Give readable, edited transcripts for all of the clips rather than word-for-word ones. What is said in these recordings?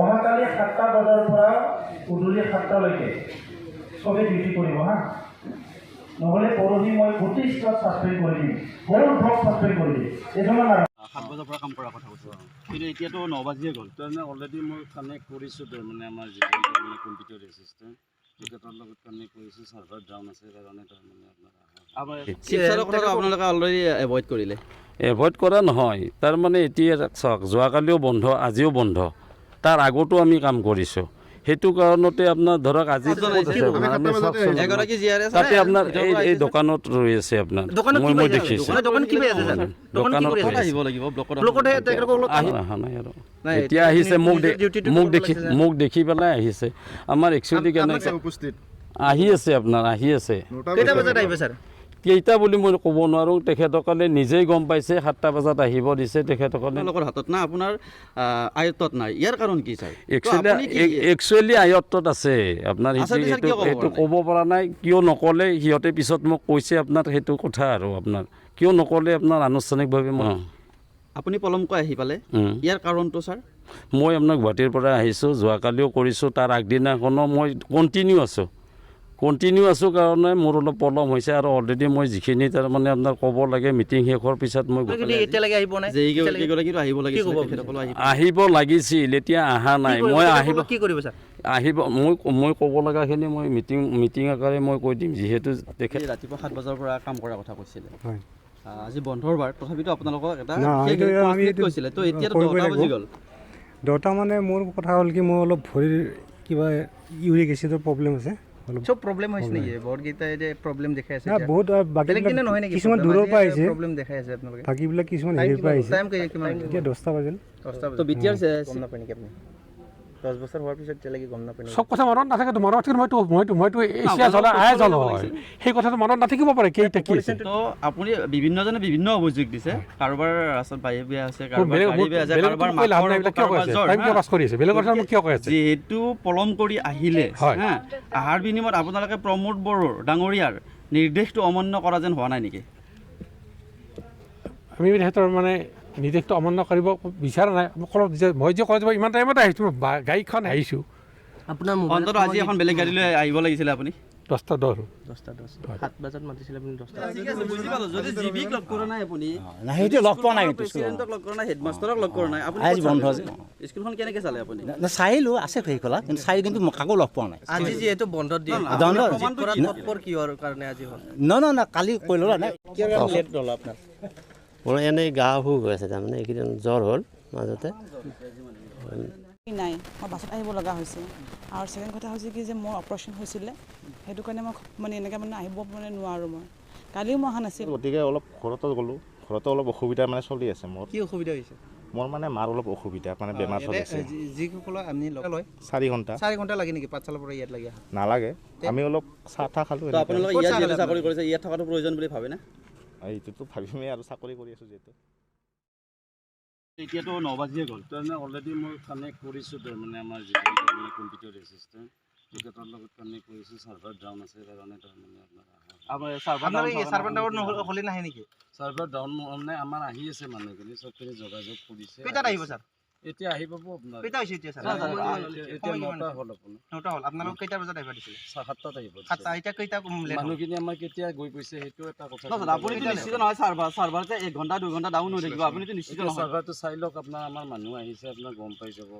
অহাকালি 7টা বজাৰ পৰা গধূলি 7টালৈকে চবে ডিউটি কৰিব হা নহ'লে পৰহি মই গোটেই ষ্টাফ ছাছপেণ্ড কৰি দিম সৰু ধৰক ছাছপেণ্ড কৰি দিম এইজনৰ 7 বজাৰ পৰা কাম কৰাৰ কথা কৈছোঁ কিন্তু এতিয়াতো 9 বাজিয়ে গ'ল তাৰমানে অলৰেডি মই কানেক্ট কৰিছোঁ তাৰমানে আমাৰ যিটো তাৰমানে কম্পিউটাৰ এচিষ্টেণ্ট তেখেতৰ লগত কানেক্ট কৰিছোঁ ছাৰ্ভাৰ ডাউন আছে কাৰণে তাৰমানে আপোনালোকে অলৰেডি এভইড কৰিলে এভইড কৰা নহয় তাৰমানে এতিয়া চাওক যোৱাকালিও বন্ধ আজিও বন্ধ তাৰ আগতো আমি কাম কৰিছোঁ সেইটো কাৰণতে আপোনাৰ ধৰক আজি তাতে আপোনাৰ এই দোকানত ৰৈ আছে আপোনাৰ মই দেখিছোঁ এতিয়া আহিছে মোক দেখি পেলাই আহিছে আমাৰ একচুৱেলি কেনেকৈ আহি আছে আপোনাৰ আহি আছে কেইটা বুলি মই ক'ব নোৱাৰোঁ তেখেতসকলে নিজেই গম পাইছে 7টা বজাত আহিব দিছে তেখেতসকলে হাতত না আপোনাৰ আয়ত্তত নাই ইয়াৰ কাৰণ কি ছাৰ একচুৱেলি আয়ত্তত আছে আপোনাৰ এইটো ক'ব পৰা নাই কিয় নক'লে সিহঁতে পিছত মোক কৈছে আপোনাৰ সেইটো কথা আৰু আপোনাৰ কিয় নক'লে আপোনাৰ আনুষ্ঠানিকভাৱে মই আপুনি পলমকৈ আহি পালে ইয়াৰ কাৰণটো ছাৰ মই আপোনাৰ গুৱাহাটীৰ পৰা আহিছোঁ যোৱাকালিও কৰিছোঁ তাৰ আগদিনাখনো মই কণ্টিনিউ আছোঁ কাৰণে মোৰ অলপ পলম হৈছে আৰু অলৰেডি মই যিখিনি তাৰমানে আপোনাৰ ক'ব লাগে মিটিং শেষ হোৱাৰ পিছত মই আহিব লাগিছিল এতিয়া অহা নাই মই মই ক'ব লগাখিনি মই মিটিং আকাৰে মই কৈ দিম যিহেতু তেখেত ৰাতিপুৱা 7 বজাৰ পৰা কাম কৰাৰ কথা কৈছিলে আজি বন্ধৰ বাৰ তথাপিতো আপোনালোকক এটা কৈছিলে তো এতিয়াতো 10টা বাজি গ'ল 10টা মানে মোৰ কথা হ'ল কি মোৰ অলপ ভৰিৰ কিবা ইউৰিক এচিডৰ প্ৰব্লেম আছে সব প্ৰব্লেম হৈছে নেকি বৰগীতা যে প্ৰব্লেম দেখাই আছে বহুত বেলেগ দিনে নহয় নেকি কিছুমান দূৰৰ পৰা আহিছে প্ৰব্লেম দেখাই আছে আপোনালোকে বাকীবিলাক কিছুমান হেৰিৰ পৰা আহিছে টাইম কিমান এতিয়া 10টা বাজিল তো বিটিআৰ গম নাপায় নেকি আপুনি 10 বছৰ হোৱাৰ পিছত তেলেকি গম নাপায় সব কথা মনত নাথাকে মনত মইতো এছিয়া জ্বলা জল হয় সেই কথাটো মনত নাথাকিব পাৰে কেইটা কি আছে তো আপুনি বিভিন্নজনে বিভিন্ন অভিযোগ দিছে কাৰোবাৰ ৰাস্তাত বাইয়ে বেয়া আছে কাৰোবাৰ গাড়ী বেয়া আছে কাৰোবাৰ যিহেতু পলম কৰি আহিলে আহাৰ বিনিময়ত আপোনালোকে প্ৰমোদ বড়োৰ ডাঙৰীয়াৰ নিৰ্দেশটো অমান্য কৰা যেন হোৱা নাই নেকি আমি সিহঁতৰ মানে নিৰ্দেশটো অমান্য কৰিব বিচৰা নাই মই যে কলেজ ইমান টাইমতে আহিছোঁ গাড়ীখন আহিছোঁ আপোনাৰ অন্তত আজি এখন বেলেগ গাড়ী লৈ আহিব লাগিছিলে আপুনি 10টা 10 7 বজাত মাতিছিলে আপুনি 10টা বুজি পালোঁ যদি জিবিক লগ কৰা নাই আপুনি সেইটো লগ পোৱা নাই প্ৰেচিডেণ্টক লগ কৰা নাই হেডমাষ্টাৰক লগ কৰা নাই আপুনি বন্ধ আছে স্কুলখন কেনেকৈ চালে আপুনি চাইলোঁ আছে সেইখলা কিন্তু চাই কিন্তু কাকো লগ পোৱা নাই আজি যিহেতু বন্ধত দিয়ে তৎপৰ কিহৰ কাৰণে আজি হ'ল ন কালি কৰিলোঁ নাই লেট হ'ল আপোনাৰ মোৰ এনেই গা অসুখ হৈ আছে তাৰমানে এইকেইদিন জ্বৰ হ'ল মাজতে নাই মই বাছত আহিব লগা হৈছে আৰু ছেকেণ্ড কথা হৈছে কি যে মোৰ অপাৰেশ্যন হৈছিলে সেইটো কাৰণে মই মানে এনেকৈ মানে আহিব মানে নোৱাৰোঁ মই কালিও মই অহা নাছিলোঁ গতিকে অলপ ঘৰতো গ'লোঁ ঘৰতো অলপ অসুবিধা মানে চলি আছে মোৰ কি অসুবিধা হৈছে মোৰ মানে মাৰ অলপ অসুবিধা মানে বেমাৰ চলি আছে যিসকল আপুনি লয় 4 ঘণ্টা লাগে নেকি পাঠশালাৰ পৰা ইয়াত লাগে নালাগে আমি অলপ চাহ খালোঁ আপোনালোকে ইয়াত যিহেতু চাকৰি কৰিছে ইয়াত থকাটো প্ৰয়োজন বুলি ভাবেনে এইটোতো ভাবিমেই আৰু চাকৰি কৰি আছোঁ যিহেতু এতিয়াতো 9 বাজিয়ে গ'ল তাৰমানে অলৰেডি মই কানেক্ট কৰিছোঁ তাৰমানে আমাৰ যিটো তাৰমানে কম্পিউটাৰ এচিষ্টেণ্ট তেখেতৰ লগত কানেক্ট কৰিছোঁ ছাৰ্ভাৰ ডাউন আছে কাৰণে তাৰমানে ছাৰ্ভাৰ ডাউন হ'লে নাহে নেকি ছাৰ্ভাৰ ডাউন মানে আমাৰ আহি আছে মানুহখিনি চবখিনি যোগাযোগ কৰিছে কেইটাত আহিব ছাৰ এতিয়া আহি পাব আপোনাৰ কেইটা হৈছে এতিয়া ছাৰ এতিয়া 9টা হ'ল আপোনাৰ 9টা হ'ল আপোনালোক কেইটা বজাত আহিব দিছিলে 7টাত আহিব 7টা এতিয়া কেইটা মানুহখিনি আমাৰ কেতিয়া গৈ পাইছে সেইটো এটা কথা আপুনিতো নিশ্চিত নহয় ছাৰ্ভাৰ যে 1 ঘণ্টা 2 ঘণ্টা ডাউন হৈ থাকিব আপুনিতো নিশ্চিত নহয় ছাৰ্ভাৰটো চাই লওক আপোনাৰ আমাৰ মানুহ আহিছে আপোনাৰ গম পাই যাব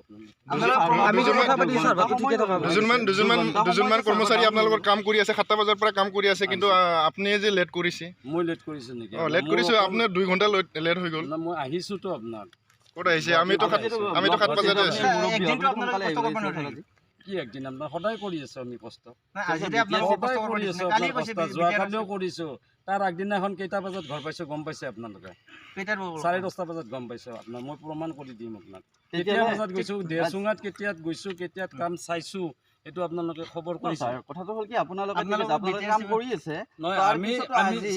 দুজনমান কৰ্মচাৰী আপোনালোকৰ কাম কৰি আছে 7টা বজাৰ পৰা কাম কৰি আছে কিন্তু আপুনি যে লেট কৰিছে মই লেট কৰিছোঁ নেকি লেট কৰিছোঁ আপোনাৰ 2 ঘণ্টা লেট হৈ গ'ল মই আহিছোঁতো আপোনাৰ ক'ত আহিছে আমিতো 7 বজাতে আছোঁ কি একদিন আপোনাৰ সদায় কৰি আছোঁ আমি কষ্ট যোৱাকালিও কৰিছোঁ তাৰ আগদিনাখন কেইটা বজাত ঘৰ পাইছোঁ গম পাইছে আপোনালোকে 10:30 বজাত গম পাইছোঁ আপোনাৰ মই প্ৰমাণ কৰি দিম আপোনাক কেতিয়া বজাত গৈছোঁ দেচুঙাত কেতিয়াত গৈছোঁ কেতিয়াত কাম চাইছোঁ এইটো আপোনালোকে খবৰ কৰিছে কথাটো হ'ল কি আপোনালোকে কাম কৰি আছে আমি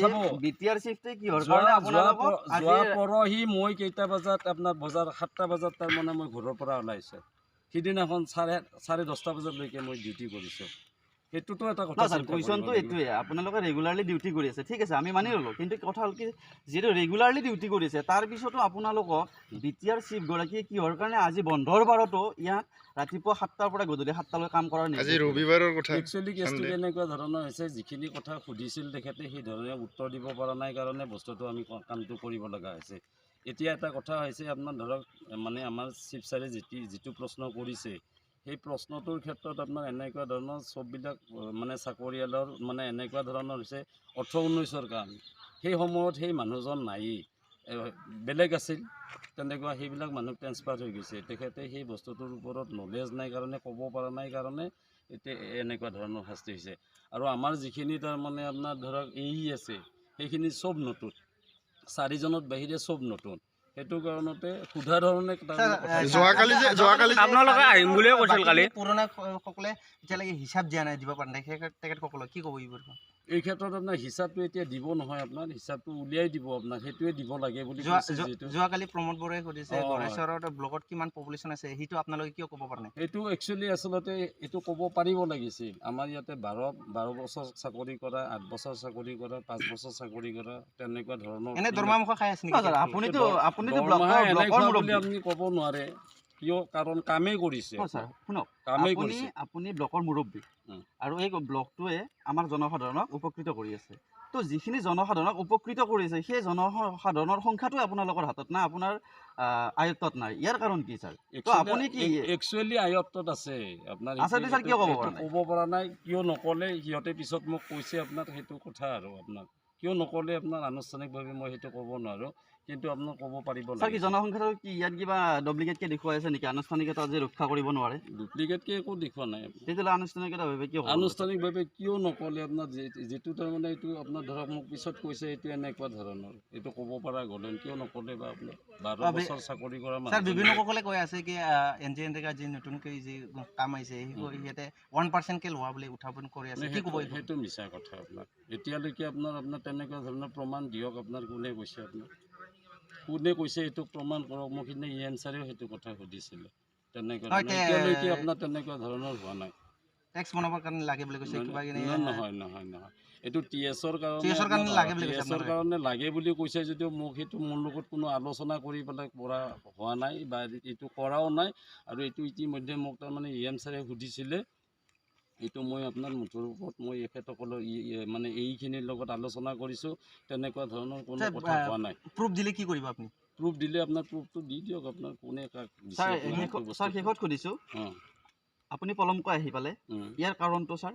চাব বিটিআৰ চিফটে কিহৰ কাৰণে আপোনালোকক যোৱা পৰহি মই কেইটা বজাত আপোনাৰ বজাৰ 7টা বজাত তাৰমানে মই ঘৰৰ পৰা ওলাইছোঁ সিদিনাখন 10:30 বজালৈকে মই ডিউটি কৰিছোঁ সেইটোতো এটা কথা নহয় ছাৰ কুৱেশ্যনটো এইটোৱে আপোনালোকে ৰেগুলাৰলি ডিউটি কৰি আছে ঠিক আছে আমি মানি ল'লোঁ কিন্তু কথা হ'ল কি যিহেতু ৰেগুলাৰলি ডিউটি কৰিছে তাৰপিছতো আপোনালোকক বিটিআৰ চিফগৰাকীয়ে কিহৰ কাৰণে আজি বন্ধৰ বাৰতো ইয়াত ৰাতিপুৱা 7টাৰ পৰা গধূলি 7টালৈ কাম কৰাৰ আজি ৰবিবাৰৰ কথা একচুৱেলি কেছটো কেনেকুৱা ধৰণৰ হৈছে যিখিনি কথা সুধিছিল তেখেতে সেই ধৰণে উত্তৰ দিব পৰা নাই কাৰণে বস্তুটো আমি কামটো কৰিব লগা হৈছে এতিয়া এটা কথা হৈছে আপোনাৰ ধৰক মানে আমাৰ চিফ ছাৰে যিটো প্ৰশ্ন কৰিছে সেই প্ৰশ্নটোৰ ক্ষেত্ৰত আপোনাৰ এনেকুৱা ধৰণৰ চববিলাক মানে চাকৰিয়ালৰ মানে এনেকুৱা ধৰণৰ হৈছে 18-19ৰ কাম সেই সময়ত সেই মানুহজন নায়েই বেলেগ আছিল তেনেকুৱা সেইবিলাক মানুহ ট্ৰেন্সফাৰ হৈ গৈছে তেখেতে সেই বস্তুটোৰ ওপৰত নলেজ নাই কাৰণে ক'ব পৰা নাই কাৰণে এতিয়া এনেকুৱা ধৰণৰ শাস্তি হৈছে আৰু আমাৰ যিখিনি তাৰমানে আপোনাৰ ধৰক আছে সেইখিনি চব নতুন 4জনৰ বাহিৰে চব নতুন সেইটো কাৰণতে সোধা ধৰণে যোৱাকালি আপোনালোকে আহিম বুলিয়ে কৈছিল কালি পুৰণা সকলে এতিয়ালৈকে হিচাপ দিয়া নাই দিব পৰা নাই তেখেতসকলক কি ক'ব এই ক্ষেত্ৰত আপোনাৰ হিচাপটো এতিয়া দিব নহয় আপোনাৰ হিচাপটো উলিয়াই দিব আপোনাৰ সেইটোৱে দিব লাগে বুলি যোৱাকালি প্ৰমোদ বৰাই সুধিছে গণেশ্বৰৰ ব্লকত কিমান পপুলেশ্যন আছে সেইটো আপোনালোকে কিয় ক'ব পৰা নাই এইটো একচুৱেলি আচলতে এইটো ক'ব পাৰিব লাগিছিল আমাৰ ইয়াতে 12 বছৰ চাকৰি কৰা 8 বছৰ চাকৰি কৰা 5 বছৰ চাকৰি কৰা তেনেকুৱা ধৰণৰ এনে দৰমহা খাই আছে নেকি আপুনিতো আপুনি ক'ব নোৱাৰে কিয় কাৰণ কামেই কৰিছে শুনক কামেই কৰিছে আপুনি ব্লকৰ মুৰব্বী আৰু এই ব্লকটোৱে আমাৰ জনসাধাৰণক উপকৃত কৰি আছে তো যিখিনি জনসাধাৰণক উপকৃত কৰিছে সেই জনসাধাৰণৰ সংখ্যাটো আপোনালোকৰ হাতত না আপোনাৰ আয়ত্তত নাই ইয়াৰ কাৰণ কি ছাৰ তো আপুনি কি একচুৱেলি আয়ত্তত আছে আপোনাৰ ছাৰ কিয় ক'ব পৰা নাই কিয় নক'লে সিহঁতে পিছত মোক কৈছে আপোনাৰ সেইটো কথা আৰু আপোনাৰ কিয় নক'লে আপোনাৰ আনুষ্ঠানিকভাৱে মই সেইটো ক'ব নোৱাৰোঁ কিন্তু আপোনাক ক'ব পাৰিব ছাৰ কি জনসংখ্যাটো কি ইয়াত কিবা ডুপ্লিকেটকৈ দেখুৱাই আছে নেকি আনুষ্ঠানিকতা যে ৰক্ষা কৰিব নোৱাৰে ডুপ্লিকেটকৈ একো দেখুওৱা নাই তেতিয়াহ'লে আনুষ্ঠানিকতাভাৱে কিয় আনুষ্ঠানিকভাৱে কিয় নক'লে আপোনাৰ যিটো তাৰমানে এইটো আপোনাৰ ধৰক মোক পিছত কৈছে এইটো এনেকুৱা ধৰণৰ এইটো ক'ব পৰা গ'লে কিয় নক'লে বা আপোনাৰ 12 বছৰ চাকৰি কৰা ছাৰ বিভিন্নসকলে কৈ আছে কি NGNৰেগা যি নতুনকৈ যি কাম আহিছে সিহঁতে 1%কৈ লোৱা বুলি উত্থাপন কৰি আছে কি ক'ব সেইটো মিছা কথা আপোনাৰ এতিয়ালৈকে আপোনাৰ তেনেকুৱা ধৰণৰ প্ৰমাণ দিয়ক আপোনাৰ কোনে কৈছে আপোনাৰ কোনে কৈছে এইটো প্ৰমাণ কৰক মোক সিদিনা EN ছাৰেও সেইটো কথা সুধিছিলে তেনেকুৱা এতিয়ালৈকে আপোনাৰ তেনেকুৱা ধৰণৰ হোৱা নাই টেক্স বনাবৰ কাৰণে লাগে বুলি কৈছে কিবা নহয় এইটো TSৰ কাৰণে লাগে বুলি কৈছে যদিও মোক সেইটো মোৰ লগত কোনো আলোচনা কৰি পেলাই কৰা হোৱা নাই বা এইটো কৰাও নাই আৰু এইটো ইতিমধ্যে মোক তাৰমানে EN ছাৰে সুধিছিলে এইটো মই আপোনাৰ মুঠৰ ওপৰত মই এখেতসকলৰ মানে এইখিনিৰ লগত আলোচনা কৰিছোঁ তেনেকুৱা ধৰণৰ কোনো কথা হোৱা নাই প্ৰুফ দিলে কি কৰিব আপুনি প্ৰুফ দিলে আপোনাৰ প্ৰুফটো দি দিয়ক আপোনাৰ কোনে কাক ছাৰ শেষত সুধিছোঁ আপুনি পলমকৈ আহি পালে ইয়াৰ কাৰণটো ছাৰ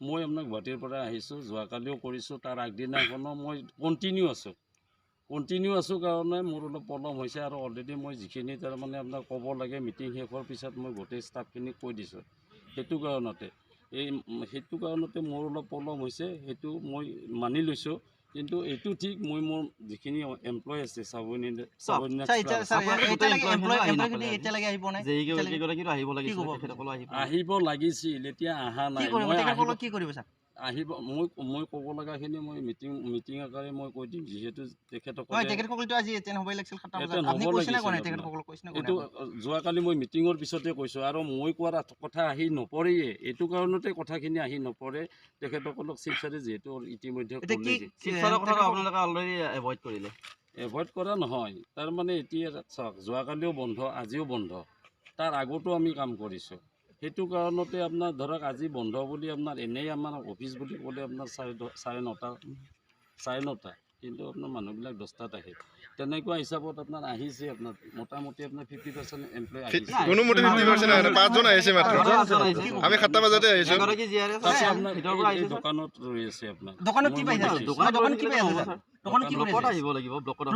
মই আপোনাক গুৱাহাটীৰ পৰা আহিছোঁ যোৱাকালিও কৰিছোঁ তাৰ আগদিনাখনো মই কণ্টিনিউ আছোঁ কাৰণে মোৰ অলপ পলম হৈছে আৰু অলৰেডি মই যিখিনি তাৰমানে আপোনাক ক'ব লাগে মিটিং শেষৰ পিছত মই গোটেই ষ্টাফখিনিক কৈ দিছোঁ সেইটো কাৰণতে মোৰ অলপ পলম হৈছে সেইটো মই মানি লৈছোঁ কিন্তু এইটো ঠিক মই মোৰ যিখিনি এমপ্লয় আছে আহিব লাগিছিল এতিয়া অহা নাই আহিব মই ক'ব লগাখিনি মই মিটিং আকাৰে মই কৈ দিম যিহেতু এইটো যোৱাকালি মই মিটিঙৰ পিছতে কৈছোঁ আৰু মই কোৱাৰ কথা আহি নপৰেয়ে এইটো কাৰণতে কথাখিনি আহি নপৰে তেখেতসকলক চিফ ছাৰে যিহেতু ইতিমধ্যে এভইড কৰা নহয় তাৰমানে এতিয়া চাওক যোৱাকালিও বন্ধ আজিও বন্ধ তাৰ আগতো আমি কাম কৰিছোঁ সেইটো কাৰণতে আপোনাৰ ধৰক আজি বন্ধ বুলি আপোনাৰ এনেই আমাৰ অফিচ বুলি ক'লে আপোনাৰ 9:30 কিন্তু আপোনাৰ মানুহবিলাক 10টাত আহে তেনেকুৱা হিচাপত আপোনাৰ আহিছে আপোনাৰ মোটামুটি আপোনাৰ 50% এমপ্লয় আহিছে কোনোমতে 50% আহে 5 জন আহিছে মাত্ৰ আমি 7টা বজাতে আহিছো দোকানত ৰৈ আছে আপোনাৰ দোকানত কি পাইছে দোকান কি পাইছে দোকান কি ব্লকত আহিব লাগিব ব্লকত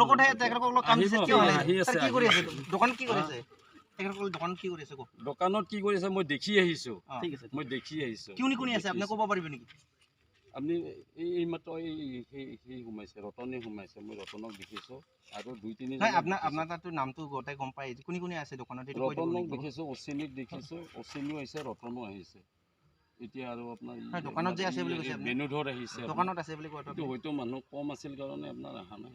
তেখেতসকলক কাম দিছে কিয় আহি আছে কি কৰি আছে দোকান কি কৰিছে দোকানত কি কৰিছে মই দেখি আহিছোঁ ঠিক আছে মই দেখি আহিছোঁ কোন আছে আপুনি ক'ব পাৰিব নেকি আপুনি এই মাত্ৰ সেই সোমাইছে ৰতনে সোমাইছে মই ৰতনক দেখিছোঁ আৰু 2-3 আপোনাৰ তাতো নামটো গোটেই গম পাই কোনে আছে দোকানত ৰতনক দেখিছোঁ অচিনিক দেখিছোঁ অচিনিও আহিছে ৰতনো আহিছে এতিয়া আৰু আপোনাৰ দোকানত যে আছে বুলি কৈছে বেনুধৰ আহিছে দোকানত আছে বুলি কোৱা হয়তো মানুহ কম আছিল কাৰণে আপোনাৰ অহা নাই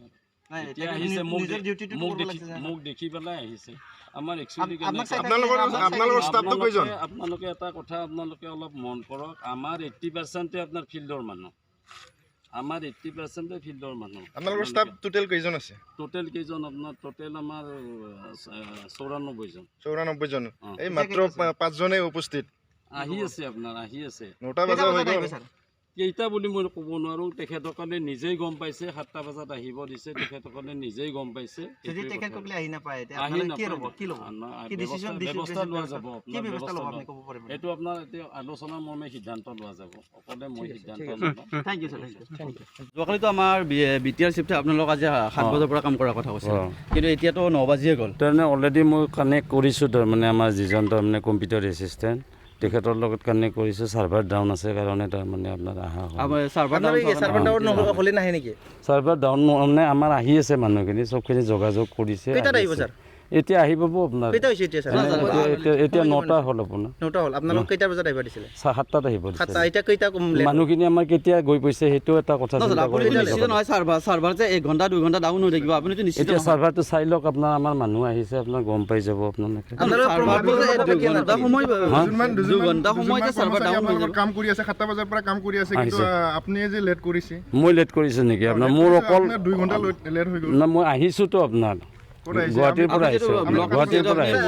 নাই, এতিয়া তেখেতে আহিছে নিজৰ duty-টো কৰিব লাগিছে যে। মোক দেখি পেলাই আহিছে আমাৰ একচুৱেলি আপোনালোকৰ ষ্টাফটো কেইজন? আপোনালোকে এটা কথা আপোনালোকে অলপ মন কৰক আমাৰ 80% আপোনাৰ ফিল্ডৰ মানুহ আমাৰ 80% ফিল্ডৰ মানুহ আপোনালোকৰ ষ্টাফ টোটেল কেইজন আছে? টোটেল কেইজন আপোনাৰ টোটেল আমাৰ 94 জন 94 জন। অ। এই মাত্ৰ 5 জনেই উপস্থিত। আহি আছে আপোনাৰ আহি আছে 9টা বজা হৈ গ'ল। কেইটা বুলি মই ক'ব নোৱাৰোঁ তেখেতসকলে নিজেই গম পাইছে 7টা বজাত আহিব দিছে তেখেতসকলে নিজেই গম পাইছে যদি তেখেতসকলে আহি নাপায় এতিয়া আহি আপোনালোকে কি ল'ব নাপায় কি ল'ব কি ডিসিশন ব্যৱস্থা লোৱা যাব কি ব্যৱস্থা ল'ব আপুনি ক'ব পাৰিব এইটো আপোনাৰ এতিয়া আলোচনা মৰ্মে সিদ্ধান্ত লোৱা যাব অকলে মই সিদ্ধান্ত নলওঁ থ্যাংক ইউ স্যাৰ যোৱাকালিতো আমাৰ বিটিআৰ চিফটে আপোনালোক আজি 7 বজাৰ পৰা কাম কৰাৰ কথা কৈছে কিন্তু এতিয়াতো 9 বাজিয়ে গ'ল তাৰমানে অলৰেডি মই কানেক্ট কৰিছোঁ তাৰমানে আমাৰ যিজন তাৰমানে কম্পিউটাৰ এছিষ্টেণ্ট তেখেতৰ লগত কানেক্ট কৰিছোঁ ছাৰ্ভাৰ ডাউন আছে কাৰণে তাৰমানে আপোনাৰ অহা ছাৰ্ভাৰ ডাউন হ'লে নাহে নেকি ছাৰ্ভাৰ ডাউন মানে আমাৰ আহি আছে মানুহখিনি চবখিনি যোগাযোগ কৰিছে এতিয়া আহি পাব আপোনাৰ কেইটা হৈছে এতিয়া স্যাৰ এতিয়া 9টা হ'ল আপোনাৰ 9টা হ'ল আপোনালোক কেইটা বজাত আহিব দিছিলে 7টাত আহিব দিছে 7টা এতিয়া কেইটা মানুহখিনি আমাৰ কেতিয়া গৈ পাইছে সেইটো এটা কথা চিন্তা আপুনি কৰিব নিশ্চিত নহয় ছাৰ্ভাৰ যে 1 ঘণ্টা 2 ঘণ্টা ডাউন হৈ থাকিব আপুনিতো নিশ্চিত এতিয়া ছাৰ্ভাৰটো চাই লওক আপোনাৰ আমাৰ মানুহ আহিছে আপোনাৰ গম পাই যাব আপোনালোকে কাম কৰি আছে 7টা বজাৰ পৰা কাম কৰি আছে কিন্তু আপুনি যে লেট কৰিছে মই লেট কৰিছোঁ নেকি আপোনাৰ মোৰ অকল 2 ঘণ্টা লেট হৈ গ'ল না মই আহিছোঁতো আপোনাৰ গুৱাহাটীৰ পৰা আহিছোঁ গুৱাহাটীৰ পৰা আহিছোঁ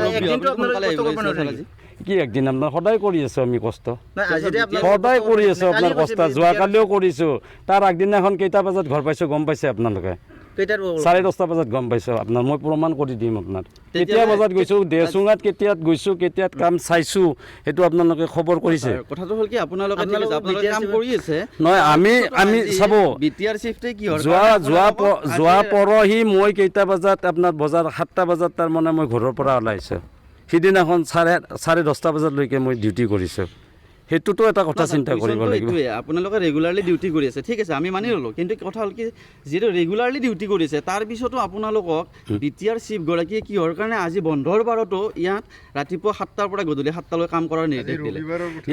কি একদিন আপোনাৰ সদায় কৰি আছোঁ আমি কষ্ট সদায় কৰি আছোঁ আপোনাৰ কষ্ট যোৱাকালিও কৰিছোঁ তাৰ আগদিনাখন কেইটা বজাত ঘৰ পাইছোঁ গম পাইছে আপোনালোকে 10:30 বজাত গম পাইছোঁ আপোনাৰ মই প্ৰমাণ কৰি দিম আপোনাৰ কেতিয়া বজাত গৈছোঁ দেচুঙাত কেতিয়াত গৈছোঁ কেতিয়াত কাম চাইছোঁ সেইটো আপোনালোকে খবৰ কৰিছে কথাটো হ'ল কি আপোনালোকে কাম কৰি আছে নহয় আমি চাব বিটিআৰ চিফটে কি হ'ল যোৱা পৰহি মই কেইটা বজাত আপোনাৰ বজাৰ 7টা বজাত তাৰমানে মই ঘৰৰ পৰা ওলাইছোঁ সিদিনাখন 10:30 বজালৈকে মই ডিউটি কৰিছোঁ সেইটোতো এটা কথা চিন্তা কৰিব লাগিব আপোনালোকে ৰেগুলাৰলি ডিউটি কৰি আছে ঠিক আছে আমি মানি ল'লোঁ কিন্তু কথা হ'ল কি যিটো ৰেগুলাৰলি ডিউটি কৰিছে তাৰ পিছতো আপোনালোকক বিটিআৰ চিফগৰাকীয়ে কিহৰ কাৰণে আজি বন্ধৰ বাৰতো ইয়াত ৰাতিপুৱা 7টাৰ পৰা গধূলি 7টালৈ কাম কৰাৰ নিৰ্দেশ দিলে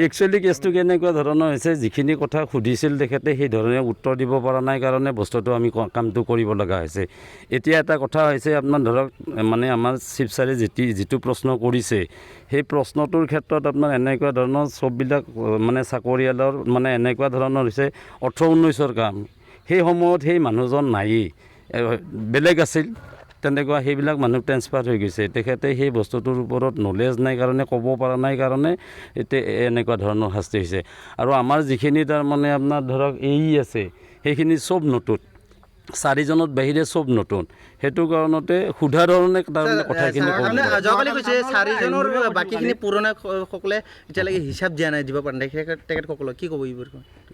একচুৱেলি কেছটো কেনেকুৱা ধৰণৰ হৈছে যিখিনি কথা সুধিছিল তেখেতে সেই ধৰণে উত্তৰ দিব পৰা নাই কাৰণে বস্তুটো আমি কামটো কৰিব লগা হৈছে এতিয়া এটা কথা হৈছে আপোনাৰ ধৰক মানে আমাৰ চিফ ছাৰে যিটো প্ৰশ্ন কৰিছে সেই প্ৰশ্নটোৰ ক্ষেত্ৰত আপোনাৰ এনেকুৱা ধৰণৰ চববিলাক মানে চাকৰিয়ালৰ মানে এনেকুৱা ধৰণৰ হৈছে 18-19ৰ কাম সেই সময়ত সেই মানুহজন নায়েই বেলেগ আছিল তেনেকুৱা সেইবিলাক মানুহ ট্ৰেন্সফাৰ হৈ গৈছে তেখেতে সেই বস্তুটোৰ ওপৰত নলেজ নাই কাৰণে ক'ব পৰা নাই কাৰণে এতিয়া এনেকুৱা ধৰণৰ শাস্তি হৈছে আৰু আমাৰ যিখিনি তাৰমানে আপোনাৰ ধৰক আছে সেইখিনি চব নতুন 4জনৰ বাহিৰে চব নতুন সেইটো কাৰণতে সোধা ধৰণে তাৰমানে কথাখিনি যোৱাকালি কৈছে 4জনৰ বাকীখিনি পুৰণা সকলে এতিয়ালৈকে হিচাপ দিয়া নাই দিব পৰা নাই তেখেতসকলক কি ক'ব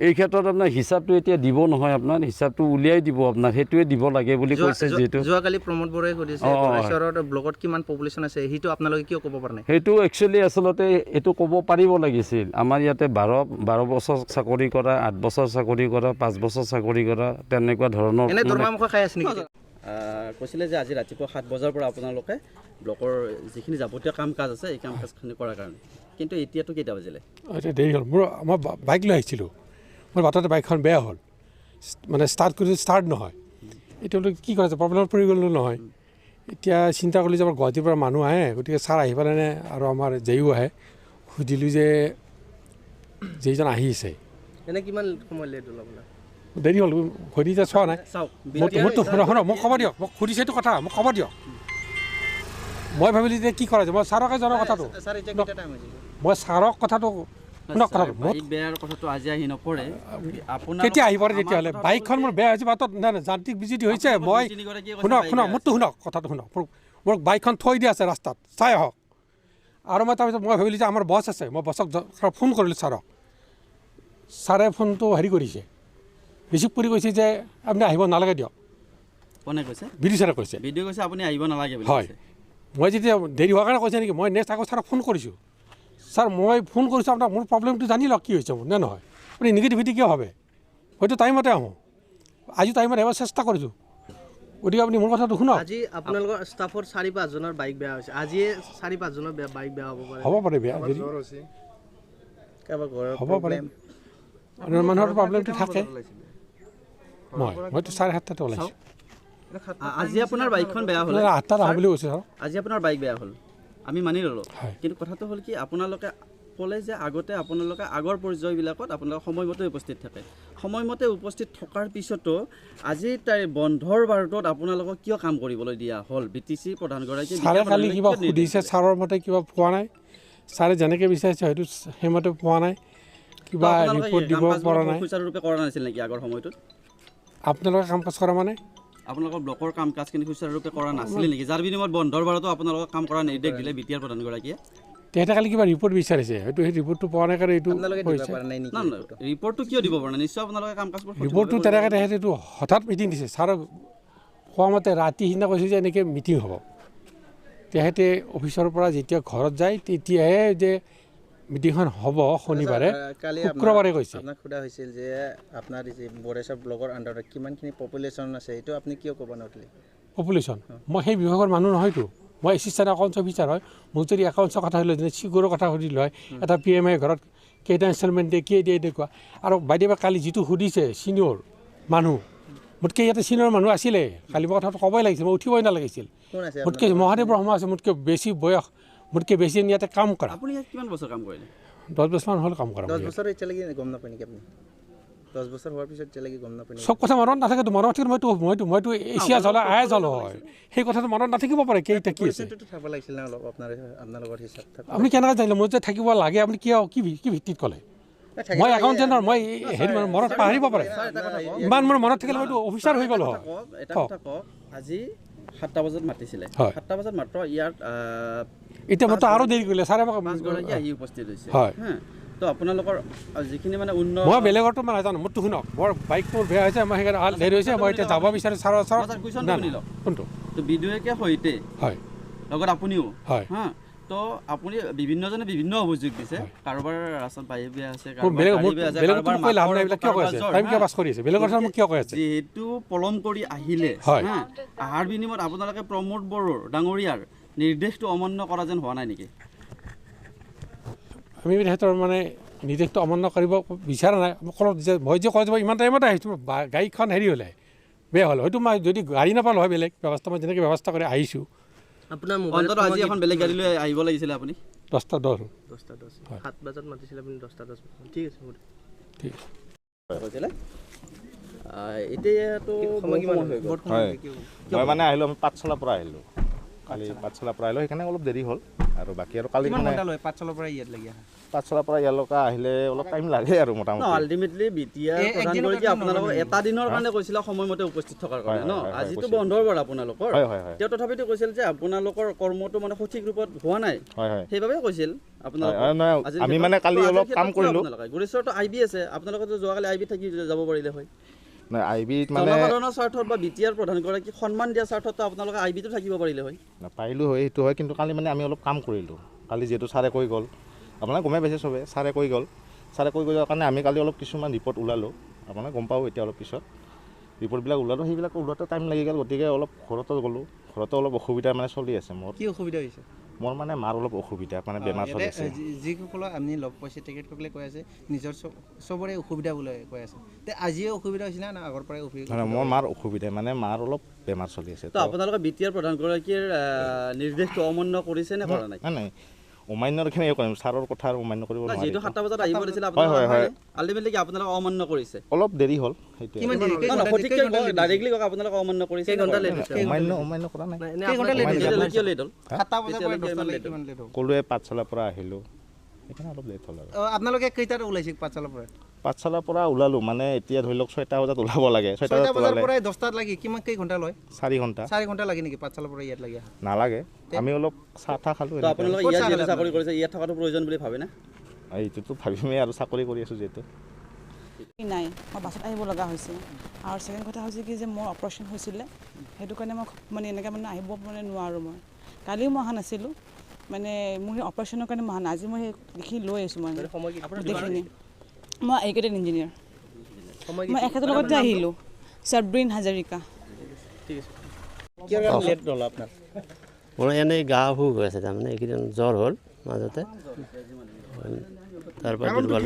এই ক্ষেত্ৰত আপোনাৰ হিচাপটো এতিয়া দিব নহয় আপোনাৰ হিচাপটো উলিয়াই দিব আপোনাৰ সেইটোৱে দিব লাগে বুলি কৈছে যিহেতু যোৱাকালি প্ৰমোদ বৰাই সুধিছে গণেশ্বৰত ব্লকত কিমান পপুলেশ্যন আছে সেইটো আপোনালোকে কিয় ক'ব পৰা নাই সেইটো একচুৱেলি আচলতে এইটো ক'ব পাৰিব লাগিছিল আমাৰ ইয়াতে 12 বছৰ চাকৰি কৰা 8 বছৰ চাকৰি কৰা 5 বছৰ চাকৰি কৰা তেনেকুৱা ধৰণৰ কৈছিলে যে আজি ৰাতিপুৱা 7 বজাৰ পৰা আপোনালোকে ব্লকৰ যিখিনি যাৱতীয় কাম কাজ আছে এই কাম কাজখিনি কৰাৰ কাৰণে কিন্তু এতিয়াতো কেইটা বাজিলে এতিয়া দেৰি হ'ল মই বাইক লৈ আহিছিলোঁ মোৰ বাটতে বাইকখন বেয়া হ'ল মানে ষ্টাৰ্ট নহয় এতিয়ালৈ কি কৰা যায় প্ৰব্লেমত পৰি গ'লো নহয় এতিয়া চিন্তা কৰিলোঁ যে আমাৰ গুৱাহাটীৰ পৰা মানুহ আহে গতিকে ছাৰ আহি পেলাই আৰু আমাৰ জেইও আহে সুধিলোঁ যে যেইজন আহিছে এনে কিমান সময় লেট হ'ল আপোনাৰ দেৰি হ'ল ঘড়ী এতিয়া চোৱা নাই মোৰতো শুনক মোক খবৰ দিয়ক মোক সুধিছে এইটো কথা মোক খবৰ দিয়ক মই ভাবিলোঁ যে কি কৰা যায় মই ছাৰকে জনাৰ কথাটো মই ছাৰক কথাটো শুনক কথাটো আজি আহি নপৰে কেতিয়া আহি পৰে তেতিয়াহ'লে বাইকখন মোৰ বেয়া হৈছে বাটত নাই যান্ত্ৰিক বিজুতি হৈছে মই শুনক মোৰতো শুনক কথাটো শুনক মোৰ বাইকখন থৈ দিয়া আছে ৰাস্তাত চাই আহক আৰু মই তাৰপিছত মই ভাবিলোঁ যে আমাৰ বছ আছে মই বছক ফোন কৰিলোঁ ছাৰে ফোনটো হেৰি কৰিছে ৰিচিভ কৰি কৈছে যে আপুনি আহিব নালাগে দিয়ক কোনে কৈছে বিডি ছাৰে কৈছে আপুনি আহিব নালাগে হয় মই যেতিয়া দেৰি হোৱাৰ কাৰণে কৈছে নেকি মই নেক্সট আকৌ ছাৰক ফোন কৰিছোঁ ছাৰ মই ফোন কৰিছোঁ আপোনাক মোৰ প্ৰব্লেমটো জানি লওক কি হৈছে মোৰ নে নহয় আপুনি নিগেটিভিটি কিয় ভাবে হয়তো টাইমতে আহোঁ আজি টাইমত আহিব চেষ্টা কৰিছোঁ গতিকে আপুনি মোৰ কথাটো শুনক আজি আপোনালোকৰ ষ্টাফৰ 4-5জনৰ বাইক বেয়া হৈছে আজিয়ে 4-5জনৰ বাইক বেয়া হ'ব পাৰে বেয়া হ'ব পাৰে মানুহৰ প্ৰব্লেমটো থাকে মইতো 7:30 ওলাইছোঁ আজি আপোনাৰ বাইকখন বেয়া হ'ল, 8টাত আহা বুলি কৈছে ছাৰ। আজি আপোনাৰ বাইক বেয়া হ'ল, আমি মানি ল'লোঁ। হয়। কিন্তু কথাটো হ'ল কি, আপোনালোকে ক'লে যে আগতে আপোনালোকে আগৰ পৰ্যায়বিলাকত আপোনালোকে সময়মতে উপস্থিত থাকে। সময়মতে উপস্থিত থকাৰ পিছতো আজি তাই বন্ধৰ বাৰটোত আপোনালোকক কিয় কাম কৰিবলৈ দিয়া হ'ল? BTC প্ৰধানগৰাকীয়ে ছাৰে কালি কিবা সুধিছে, ছাৰৰ মতে কিবা পোৱা নাই, ছাৰে যেনেকৈ বিচাৰিছে হয়তো সেইমতে পোৱা নাই, কিবা ৰিপৰ্ট দিব পৰা নাই। সুচাৰুৰূপে কৰা নাছিল নেকি আগৰ সময়টোত? আপোনালোকে কাম কাজ কৰা মানে আপোনালোকৰ ব্লকৰ কাম কাজখিনি সুচাৰুৰূপে কৰা নাছিলে নেকি, যাৰ বিনিময়ত বন্ধৰ বাৰতো আপোনালোকক কাম কৰা নিৰ্দেশ দিলে BTR প্ৰধানগৰাকীয়ে? তেখেতে কালি কিবা ৰিপৰ্ট বিচাৰিছে, হয়তো সেই ৰিপৰ্টটো পোৱা নাই কাৰণে এইটো হৈছে। ৰিপৰ্টটো কিয় দিব পৰা নাই? নিশ্চয় আপোনালোকে কাম কাজবোৰ ৰিপৰ্টটো তেনেকৈ তেখেতে এইটো হঠাৎ মিটিং দিছে, ছাৰক কোৱা মতে ৰাতি সিদিনা কৈছে যে এনেকৈ মিটিং হ'ব। তেখেতে অফিচৰ পৰা যেতিয়া ঘৰত যায় তেতিয়াহে যে মিটিংখন হ'ব শনিবাৰে, শুক্ৰবাৰে কৈছে। আপোনাক সোধা হৈছিল যে আপোনাৰ যে বৰেছৰ ব্লকৰ আণ্ডাৰত কিমানখিনি পপুলেশ্যন আছে, এইটো আপুনি কিয় ক'ব নোৱাৰিলে? পপুলেশ্যন মই সেই বিভাগৰ মানুহ নহয়তো, মই এছিষ্টেণ্ট একাউণ্টছ অফিচাৰ হয়। মোক যদি একাউণ্টছৰ কথা সুধিলে যেনে চিগৰৰ কথা সুধিলোঁ হয়, এটা PMI ঘৰত কেইটা ইনষ্টলমেণ্ট দিয়ে, কি দিয়ে এনেকুৱা। আৰু বাইদেৱে কালি যিটো সুধিছে ছিনিয়ৰ মানুহ, মোতকৈ ইয়াতে ছিনিয়ৰ মানুহ আছিলে, কালি মই কথাটো ক'বই লাগিছিল, মই উঠিবই নালাগিছিল। মোতকৈ মহাদেৱ ব্ৰহ্মা আছে, মোতকৈ বেছি বয়স, মোতকৈ বেছি ইয়াতে কাম কৰা। আপুনি ইয়াত কিমান বছৰ কাম কৰিলে? 10 বছৰমান হ'ল কাম কৰা। 10 বছৰ এতিয়ালৈকে গম নাপায় নেকি আপুনি? 10 বছৰ হোৱাৰ পিছত এতিয়ালৈকে গম নাপায়? চব কথা মনত নাথাকেতো, মনত থাকিলে মইতো এছিয়া জল আই জল হয়, সেই কথাটো মনত নাথাকিব পাৰে কেইটা কি আছে। থাকিব লাগিছিল না অলপ আপোনালোকৰ হিচাপ থাকে। আপুনি কেনেকৈ জানিলে মোৰ যে থাকিব লাগে? আপুনি কি ভিত্তিত ক'লে? মই একাউণ্টেণ্টৰ, মই হেৰি মনত পাহৰিব পাৰে, ইমান মোৰ মনত থাকিলে মইতো অফিচাৰ হৈ গ'লো হয়। এটা কথা কওক, আজি 7টা বজাত মাতিছিলে, 7টা বজাত মাত্ৰ ইয়াত এতিয়া মইতো আৰু দেৰি কৰিলে, ছাৰে মোক 5গৰাকী আহি উপস্থিত হৈছে। হয়। তো আপোনালোকৰ যিখিনি মানে উন্নত, মই বেলেগৰতো মানে নাজানো, মোৰতো শুনক, মোৰ বাইক মোৰ বেয়া হৈছে, মই সেইকাৰণে দেৰি হৈছে, মই এতিয়া যাব বিচাৰোঁ ছাৰৰ ওচৰত। কোনটো? তো বিধুয়েকে সৈতে হয়, লগত আপুনিও হয়। তো আপুনি বিভিন্নজনে বিভিন্ন অভিযোগ দিছে, কাৰোবাৰ ৰাস্তাত বায়ু বেয়া আছে, যিহেতু পলম কৰি আহিলে, অহাৰ বিনিময়ত আপোনালোকে প্ৰমোদ বড়োৰ ডাঙৰীয়াৰ নিৰ্দেশটো অমান্য কৰা যেন হোৱা নাই নেকি? আমি সিহঁতৰ মানে নিৰ্দেশটো অমান্য কৰিব বিচৰা নাই। মই যে কৈ যাব ইমান টাইমতে আহিছোঁ, গাড়ীখন হেৰি হ'লে বেয়া হ'ল, হয়তো মই যদি গাড়ী নাপালোঁ হয় বেলেগ ব্যৱস্থা, মই যেনেকৈ ব্যৱস্থা কৰি আহিছোঁ। আপোনাৰ মোবাইলত আজি এখন বেলেগ গাড়ী লৈ আহিব লাগিছিলে আপুনি। 10টা 10 7 বজাত মাতিছিলে আপুনি, 10টা 10 ঠিক আছে, ঠিক আছে। এতিয়াতো সময় কিমান হৈ গ'ল? মই মানে আহিলোঁ, আমি পাঠশালাৰ পৰা আহিলোঁ, কালি পাঠশালাৰ পৰা আহিলোঁ, সেইকাৰণে অলপ দেৰি হ'ল। আৰু বাকী আৰু কালি পাঠশালাৰ পৰা ইয়ালৈকে পাঠশালাৰ পৰা ইয়ালৈকে আহিলে অলপ টাইম লাগে আৰু মোটামুটি। আল্টিমেটলি BTR প্ৰধানগৰাকীয়ে আপোনালোকক এটা দিনৰ কাৰণে কৈছিলে সময়মতে উপস্থিত থকাৰ কাৰণে ন? আজিতো বন্ধৰ বাৰ আপোনালোকৰ, তেওঁ তথাপিতো কৈছিল যে আপোনালোকৰ কৰ্মটো মানে সঠিক ৰূপত হোৱা নাই, সেইবাবে কৈছিল আপোনালোকক। আমি মানে কালি অলপ কাম কৰিলোঁ। গুৰেশ্বৰতো IB আছে, আপোনালোকেতো যোৱাকালি IB থাকি যাব পাৰিলে হয়। IB মানে জনসাধাৰণৰ স্বাৰ্থত বা BTR প্ৰধানগৰাকীক সন্মান দিয়া স্বাৰ্থত আপোনালোকে IBটো থাকিব পাৰিলে হয়। পাৰিলোঁ হয়, সেইটো হয়, কিন্তু কালি মানে আমি অলপ কাম কৰিলোঁ। কালি যিহেতু ছাৰে কৈ গ'ল, আপোনাক গমেই পাইছে চবে, ছাৰে কৈ গ'ল যোৱাৰ কাৰণে আমি কালি অলপ কিছুমান ৰিপৰ্ট ওলালোঁ, আপোনাক গম পাওঁ এতিয়া অলপ পিছত। ৰিপৰ্টবিলাক ওলালোঁ, সেইবিলাক ওলোৱাতে টাইম লাগি গ'ল, গতিকে অলপ ঘৰতো গ'লোঁ, ঘৰতো অলপ অসুবিধা মানে চলি আছে মোৰ। কি অসুবিধা হৈছে? মোৰ মানে মাৰ অলপ অসুবিধা, মানে বেমাৰ চলি আছে। যিসকলক আপুনি লগ পাইছে তেখেতসকলে কৈ আছে নিজৰ চবৰে অসুবিধা বুলি কৈ আছে, আজিয়ে অসুবিধা হৈছিলে না আগৰ পৰাই অসুবিধা? মোৰ মাৰ অসুবিধা, মানে মাৰ অলপ বেমাৰ চলি আছে। তো আপোনালোকে BTR প্ৰধানগৰাকীৰ নিৰ্দেশটো অমান্য কৰিছে নে কৰা নাই? নাই, অমান্যৰ কেনেকৈ কৰিম, ছাৰৰ কথা আৰু অমান্য কৰিব নোৱাৰি। যিহেতু 7টা বজাত আহিব দিছিলে আপোনালোকে, আল্টিমেটলি কি আপোনালোকে অমান্য কৰিছে? অলপ দেৰি হ'ল, সেইটোৱে। ডাইৰেক্টলি কওক আপোনালোকে অমান্য কৰিছে? অমান্য কৰা নাই। কিয় লেট হ'ল? ক'লোৱে পাঠশালাৰ পৰা আহিলোঁ, সেইকাৰণে অলপ লেট হ'ল আৰু। আপোনালোকে কেইটাত ওলাইছে পাঠশালাৰ পৰা? পাঠশালাৰ পৰা ওলালোঁ, মানে এতিয়া ধৰি লওক 6টা বজাত ওলাব লাগে, 6টা বজাৰ পৰা 10টাত লাগে, কিমান কেইঘণ্টা লয়? 4 ঘণ্টা। 4 ঘণ্টা লাগে নেকি পাঠশালাৰ পৰা ইয়াত লাগে? নালাগে, আমি অলপ চাহ খালোঁ। আপোনালোকে ইয়াত যিহেতু চাকৰি কৰিছে, ইয়াত থকাটো প্ৰয়োজন বুলি ভাবে না? এইটোতো ভাবিমেই আৰু, চাকৰি কৰি আছোঁ যিহেতু। নাই, মই বাছত আহিব লগা হৈছে। আৰু ছেকেণ্ড কথা হৈছে কি যে মোৰ অপাৰেশ্যন হৈছিলে, সেইটো কাৰণে মই মানে এনেকৈ মানে আহিব মানে নোৱাৰোঁ। মই কালিও মই অহা নাছিলোঁ, মানে মোৰ সেই অপাৰেশ্যনৰ কাৰণে মই অহা নাই। আজি মই সেইখিনি লৈ আহিছোঁ, মই গোটেইখিনি। মই এগ্ৰিকালচাৰ ইঞ্জিনিয়াৰ, মই এখেতৰ লগতে আহিলোঁ, চাব্ৰিন হাজাৰিকা। মোৰ এনেই গা অসুখ হৈ আছে, তাৰমানে এইকেইদিন জ্বৰ হ'ল মাজতে, তাৰপৰা দুৰ্বল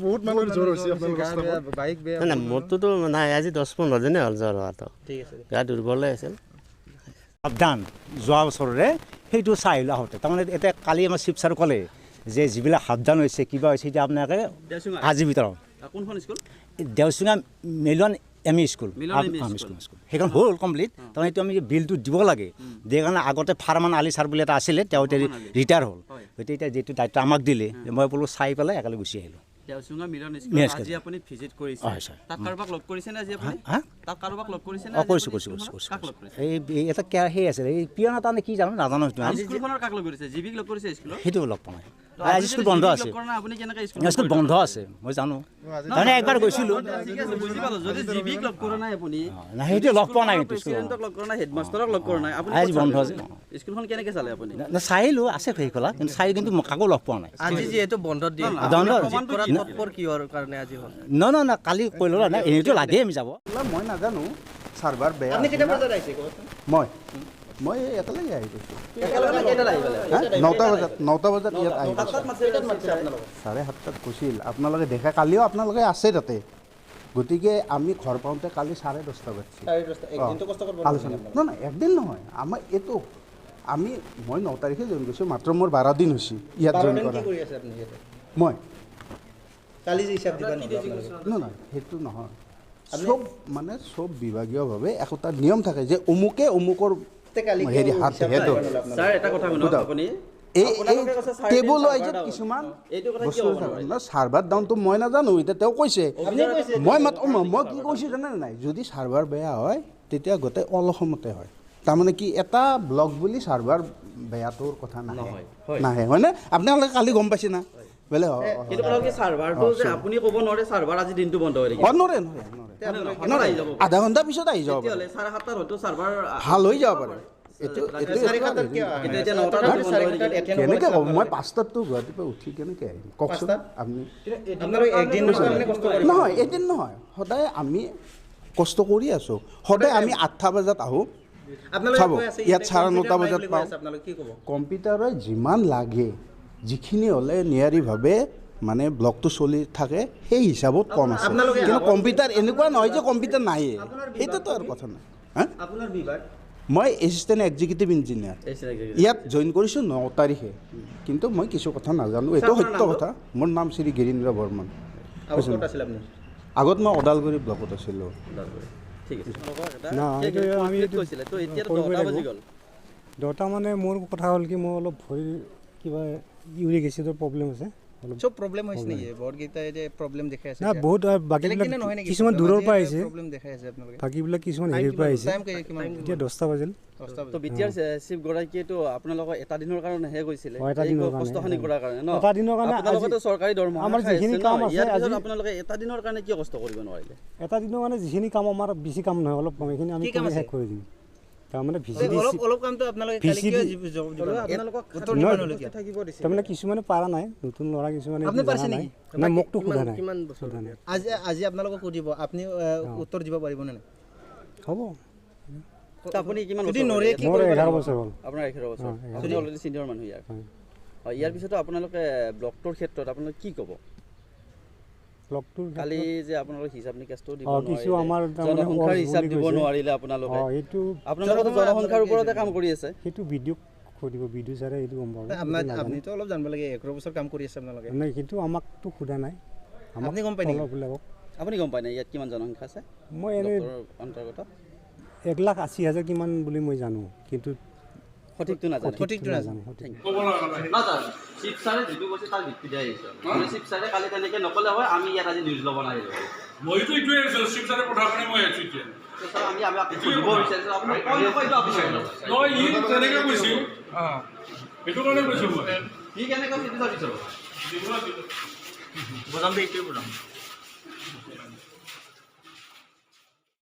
বহুত মানুহৰ জ্বৰ হৈছে নাই নাই মোৰটোতো নাই আজি 10-15 দিনে হ'ল জ্বৰ হোৱাটো গা দুৰ্বলে আছিল সাৱধান যোৱা বছৰৰে সেইটো চাই আহিলোঁ আহোঁতে তাৰমানে এতিয়া কালি আমাৰ শিৱ ছাৰে ক'লে যে যিবিলাক সাৱধান হৈছে কিবা হৈছে এতিয়া আপোনালোকে আজিৰ ভিতৰত কোনখন স্কুল দেওচুঙা মিলন এম ই স্কুল সেইখন হ'ল কমপ্লিট তাৰমানে এইটো আমি বিলটো দিব লাগে দিয়ে কাৰণে আগতে ফাৰমান আলি ছাৰ বুলি এটা আছিলে তেওঁ এতিয়া ৰিটায়াৰ হ'ল গতিকে এতিয়া যিটো দায়িত্ব আমাক দিলে মই বোলো চাই পেলাই একেলগে গুচি আহিলোঁ দেওচুঙা মিলন স্কুল আজি আপুনি ভিজিট কৰিছে তাত কাৰোবাক লগ কৰিছে নে আজি আপুনি তাত কাৰোবাক লগ কৰিছে নে কৰিছোঁ এই এটা সেই আছে এই পিয়ন এটা নে কি জানো নাজানো স্কুলখনৰ কাক লগ কৰিছে জিবিক লগ কৰিছে স্কুলত সেইটো লগ পোৱা নাই আজি স্কুল বন্ধ আছে আপুনি কেনেকৈ স্কুল বন্ধ আছে মই জানো তাৰমানে একবাৰ গৈছিলোঁ বুজি পালোঁ যদি জিবিক লগ কৰা নাই আপুনি সেইটো লগ পোৱা নাই প্ৰেচিডেণ্টক লগ কৰা নাই হেডমাষ্টাৰক লগ কৰা নাই আপুনি আজি বন্ধ আছে স্কুলখন কেনেকৈ চালে আপুনি চাইলোঁ আছে সেইখলা কিন্তু চাই কিন্তু কাকো লগ পোৱা নাই আজি যিহেতু বন্ধ দিয়ে কাৰণে আজি হ'ল না কালি কৰিলোঁ না এনেইতো লাগেই আমি যাব মই নাজানো চাৰ্ভাৰ বেয়া আপুনি কেইটা বজাত আহিছে মই একেলগে আহি গৈছোঁ 9টা বজাত ইয়াত আহি গৈছোঁ 7:30 কৈছিল আপোনালোকে দেখা কালিও আপোনালোকে আছে তাতে গতিকে আমি ঘৰ পাওঁতে কালি 10:30 বাজিছে আলোচনা নহয় একদিন নহয় আমাৰ এইটো মই 9 তাৰিখে জইন কৰিছোঁ মাত্ৰ মোৰ 12 দিন হৈছে ইয়াত জইন কৰা মই কালি যে হিচাপ দিবা নহয় সেইটো নহয় চব বিভাগীয়ভাৱে একোটা নিয়ম থাকে যে অমুকৰ হেৰি হাত হেঁটো ছাৰ এটা কথা শুনক আপুনি টেবুল ৱাইজত কিছুমান বস্তু চাৰ্ভাৰ ডাউনটো মই নাজানো এতিয়া তেওঁ কৈছে মই কি কৈছোঁ জানে নাই যদি চাৰ্ভাৰ বেয়া হয় তেতিয়া গোটেই অল অসমতে হয় তাৰমানে কি এটা ব্লক বুলি চাৰ্ভাৰ বেয়াটোৰ কথা নাহে হয়নে আপোনালোকে কালি গম পাইছে না বোলে আপুনি ক'ব নোৱাৰে চাৰ্ভাৰ আজি দিনটো বন্ধ হৈ থাকিব নোৱাৰে আধা ঘণ্টা পিছত আহি যাব পাৰে 7:30 হয়তো চাৰ্ভাৰ ভাল হৈ যাব পাৰে কেনেকৈ ক'ব মই 5টাততো গুৱাহাটীৰ পৰা উঠি কেনেকৈ আহিম কওকচোন আপুনি নহয় এদিন নহয় সদায় আমি কষ্ট কৰি আছোঁ সদায় আমি 8টা বজাত আহোঁ চাব ইয়াত 9:30 বজাত পাওঁ কম্পিউটাৰে যিমান লাগে যিখিনি হ'লে নিয়াৰীভাৱে মানে ব্লকটো চলি থাকে সেই হিচাপত কম আছে কিন্তু কম্পিউটাৰ এনেকুৱা নহয় যে কম্পিউটাৰ নাহে সেইটোতো আৰু কথা নাই মই এছিষ্টেণ্ট এক্সিকিউটিভ ইঞ্জিনিয়াৰ ইয়াত জইন কৰিছোঁ 9 তাৰিখে কিন্তু মই কিছু কথা নাজানো এইটো সত্য কথা মোৰ নাম শ্ৰী গিৰীন্দ্ৰ বৰ্মন আগত মই ওদালগুৰি ব্লকত আছিলোঁ দহটা মানে মোৰ কথা হ'ল কি মোৰ অলপ ভৰিৰ কিবা ইউৰিক এচিডৰ প্ৰব্লেম আছে চব প্ৰব্লেম হৈছে নেকি বৰকেইটা যে প্ৰব্লেম দেখাই আছে না বহুত বাকীবিলাক কিছুমান দূৰৰ পৰা আহিছে প্ৰব্লেম দেখাই আছে আপোনালোকে বাকীবিলাক কিছুমান হেৰিৰ পৰা আহিছে এতিয়া 10টা বাজিল তো বিটিআৰ চিফ গৰাকীয়েতো আপোনালোকক এটা দিনৰ কাৰণে হে গৈছিলে কষ্টখানি কৰাৰ কাৰণে ন এটা দিনৰ কাৰণে আপোনালোকেতো চৰকাৰী দৰমহা আমাৰ যিখিনি কাম আছে আজি আপোনালোকে এটা দিনৰ কাৰণে কি কষ্ট কৰিব নোৱাৰিলে এটা দিনৰ কাৰণে যিখিনি কাম আমাৰ বেছি কাম নহয় অলপ এইখিনি আমি শেষ কৰি দিম তাৰমানে তাৰমানে কিছুমানে পাৰা নাই নতুন ল'ৰা কিছুমানে মোকতো সোধা নাই আজি আপোনালোকক সুধিব আপুনি উত্তৰ দিব পাৰিবনে নাই হ'ব আপুনি কিমান মোৰ 11 বছৰ হ'ল আপোনাৰ 11 বছৰ আপুনি অলৰেডি চিনিয়ৰ মানুহ ইয়াৰ পিছতো আপোনালোকে ব্লকটোৰ ক্ষেত্ৰত আপোনালোকে কি ক'ব ব্লকটোৰ কালি যে আপোনালোকে হিচাপ নিকাচটো দিব নোৱাৰিলে জনসংখ্যাৰ হিচাপ দিব নোৱাৰিলে আপোনালোকে আপোনালোকে জনসংখ্যাৰ ওপৰতে কাম কৰি আছে সেইটো ভিডিঅ' সুধিব ভিডিঅ' চাৰে এইটো গম পাব আপুনিতো অলপ জানিব লাগে 11 বছৰ কাম কৰি আছে আপোনালোকে নাই কিন্তু আমাকতো সোধা নাই আপুনি গম পায় নেকি আপুনি গম পায় নাই ইয়াত কিমান জনসংখ্যা আছে মই এনেই অন্তৰ্গত 1,80,000 কিমান বুলি মই জানো কিন্তু সঠিকটো নাজানো চিফ ছাৰে যিটো কৈছে তাৰ ভিত্তি দিয়া আহিছে চিফ ছাৰে কালি তেনেকৈ নক'লে হয় আমি ইয়াত আজি নিউজ ল'ব নোৱাৰিলোঁ মইতো এইটোৱে আছোঁ চিফ ছাৰে পঠাৰ কাৰণে মই আহিছোঁ এতিয়া আমি সুধিব বিচাৰিছোঁ আপুনি তেনেকৈ কৈছোঁ সেইটো কাৰণে কৈছোঁ মই কি কেনেকৈ চিঠি চাবিছোঁ বুজাম দে এইটোৱে বুজাম